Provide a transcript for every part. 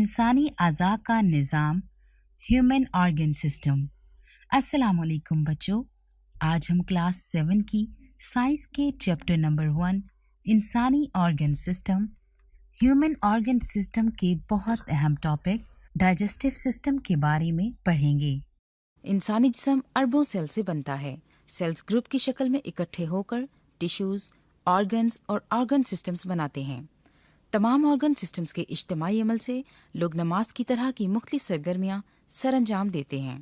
इंसानी अज़ा का निज़ाम, human organ system. अस्सलाम वालेकुम बच्चों, आज हम क्लास 7 की साइंस के चैप्टर नंबर 1 इंसानी organ system, human organ system के बहुत अहम टॉपिक डाइजेस्टिव सिस्टम के बारे में पढ़ेंगे। इंसानी जिस्म अरबों सेल से बनता है। सेल्स ग्रुप की शक्ल में इकट्ठे होकर टिश्यूज, ऑर्गन्स और ऑर्गन सिस्टम्स बनाते हैं। तमाम ऑर्गन सिस्टम्स के इज्तिमाई अमल से लोग नमाज की तरह की मुख्तलिफ सरगर्मियाँ सरअंजाम देते हैं।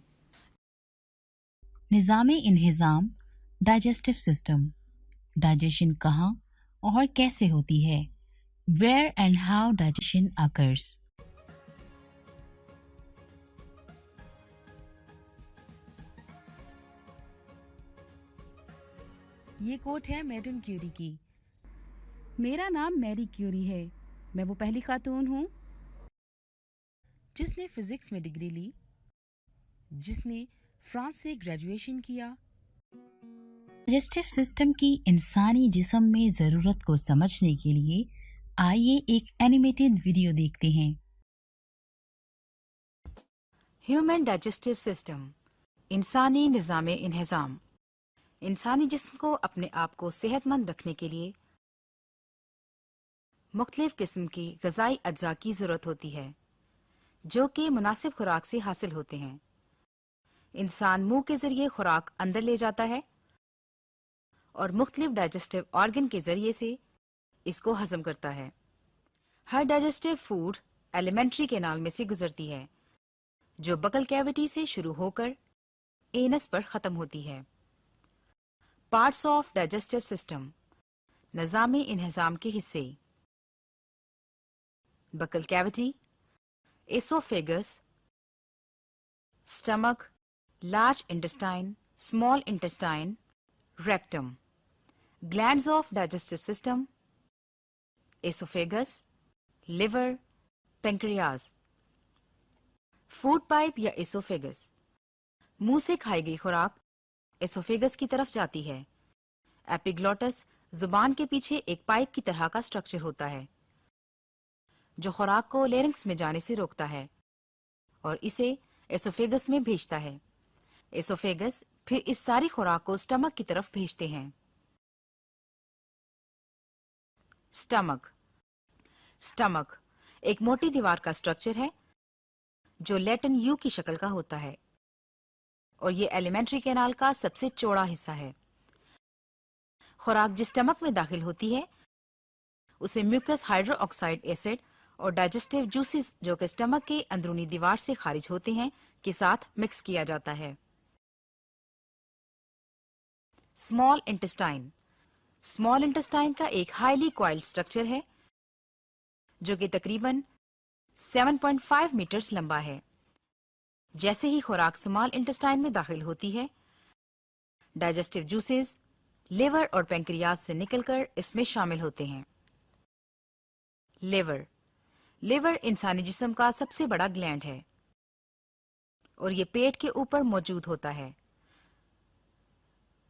निज़ामे इन्हिज़ाम, डाइजेस्टिव सिस्टम। डाइजेशन कहाँ और कैसे होती है? Where and how digestion occurs? ये कोट है मैडम क्यूरी की। मेरा नाम मैरी क्यूरी है। मैं वो पहली खातून हूँ जिसने फिजिक्स में डिग्री ली, जिसने फ्रांस से ग्रेजुएशन किया। डाइजेस्टिव सिस्टम की इंसानी जिस्म में ज़रूरत को समझने के लिए आइए एक एनिमेटेड वीडियो देखते हैं। ह्यूमन डाइजेस्टिव सिस्टम, इंसानी निज़ामे इन्हिज़ाम। इंसानी जिस्म को अपने आप को सेहतमंद रखने के लिए मुख्तलिफ किस्म की ग़िज़ाई अज्जा की ज़रूरत होती है जो कि मुनासिब खुराक से हासिल होते हैं। इंसान मुंह के ज़रिए खुराक अंदर ले जाता है और मुख्तलिफ डाइजेस्टिव ऑर्गन के ज़रिए से इसको हजम करता है। हर डाइजेस्टिव फूड एलिमेंट्री कैनाल में से गुजरती है जो बकल कैविटी से शुरू होकर एनस पर ख़त्म होती है। पार्ट्स ऑफ डाइजेस्टिव सिस्टम, निज़ामे इन्हिज़ाम के हिस्से: buccal cavity, oesophagus, stomach, large intestine, small intestine, rectum. Glands of digestive system: oesophagus, liver, pancreas. Food pipe या एसोफेगस, मुंह से खाई गई खुराक एसोफेगस की तरफ जाती है। एपिग्लॉटस जुबान के पीछे एक पाइप की तरह का स्ट्रक्चर होता है जो खुराक को लेरिंक्स में जाने से रोकता है और इसे एसोफेगस में भेजता है। एसोफेगस फिर इस सारी खुराक को स्टमक की तरफ भेजते हैं। स्टमक स्टमक एक मोटी दीवार का स्ट्रक्चर है जो लैटिन यू की शक्ल का होता है और ये एलिमेंट्री कैनाल का सबसे चौड़ा हिस्सा है। खुराक जिस स्टमक में दाखिल होती है उसे म्यूकस हाइड्रोक्साइड एसिड और डाइजेस्टिव जूसेस जो कि स्टमक के अंदरूनी दीवार से खारिज होते हैं के साथ मिक्स किया जाता है। स्मॉल इंटेस्टाइन, स्मॉल इंटेस्टाइन का एक हाईली कॉइल्ड स्ट्रक्चर है जो कि तकरीबन 7.5 मीटर्स लंबा है। जैसे ही खुराक स्मॉल इंटेस्टाइन में दाखिल होती है, डाइजेस्टिव जूसेस लिवर और पेंक्रियाज से निकलकर इसमें शामिल होते हैं। लिवर लिवर इंसानी जिस्म का सबसे बड़ा ग्लैंड है और ये पेट के ऊपर मौजूद होता है।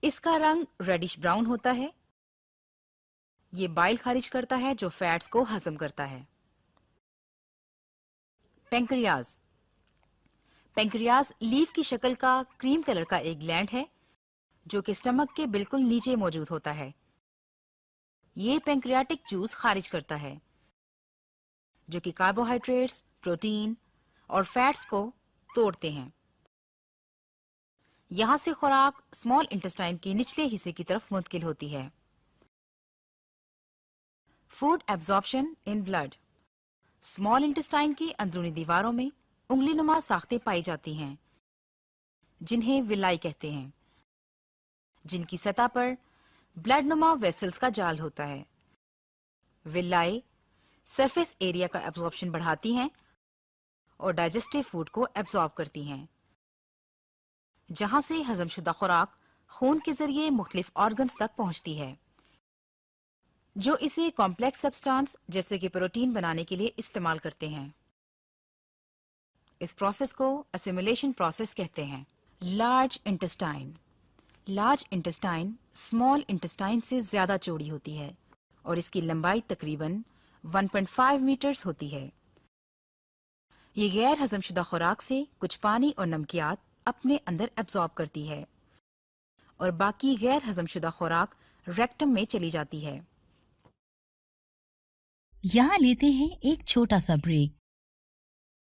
इसका रंग रेडिश ब्राउन होता है। ये बाइल खारिज करता है जो फैट्स को हजम करता है। पेंक्रियाज पेंक्रियाज लीफ की शक्ल का क्रीम कलर का एक ग्लैंड है जो कि स्टमक के बिल्कुल नीचे मौजूद होता है। ये पेंक्रियाटिक जूस खारिज करता है जो कि कार्बोहाइड्रेट्स, प्रोटीन और फैट्स को तोड़ते हैं। यहां से खुराक स्मॉल इंटेस्टाइन के निचले हिस्से की तरफ मुंतकिल होती है। Food absorption in blood, small intestine की अंदरूनी दीवारों में उंगलीनुमा साख्तें पाई जाती हैं जिन्हें विलाई कहते हैं, जिनकी सतह पर ब्लडनुमा वेसल्स का जाल होता है। विलाई सरफेस एरिया का एब्जॉर्प्शन बढ़ाती हैं और डाइजेस्टिव फूड को एब्जॉर्ब करती हैं, जहां से हजमशुदा खुराक खून के जरिए मुख्तलिफ ऑर्गन्स तक पहुंचती है जो इसे कॉम्प्लेक्स सब्सटेंस जैसे कि प्रोटीन बनाने के लिए इस्तेमाल करते हैं। इस प्रोसेस को असिमिलेशन प्रोसेस कहते हैं। Large intestine large intestine small intestine से ज्यादा चौड़ी होती है और इसकी लंबाई तकरीबन 1.5 मीटर्स होती है। ये गैर हजमशुदा खुराक से कुछ पानी और नमकियात अपने अंदर एब्जॉर्ब करती है और बाकी गैर हजमशुदा खुराक रेक्टम में चली जाती है। यहाँ लेते हैं एक छोटा सा ब्रेक।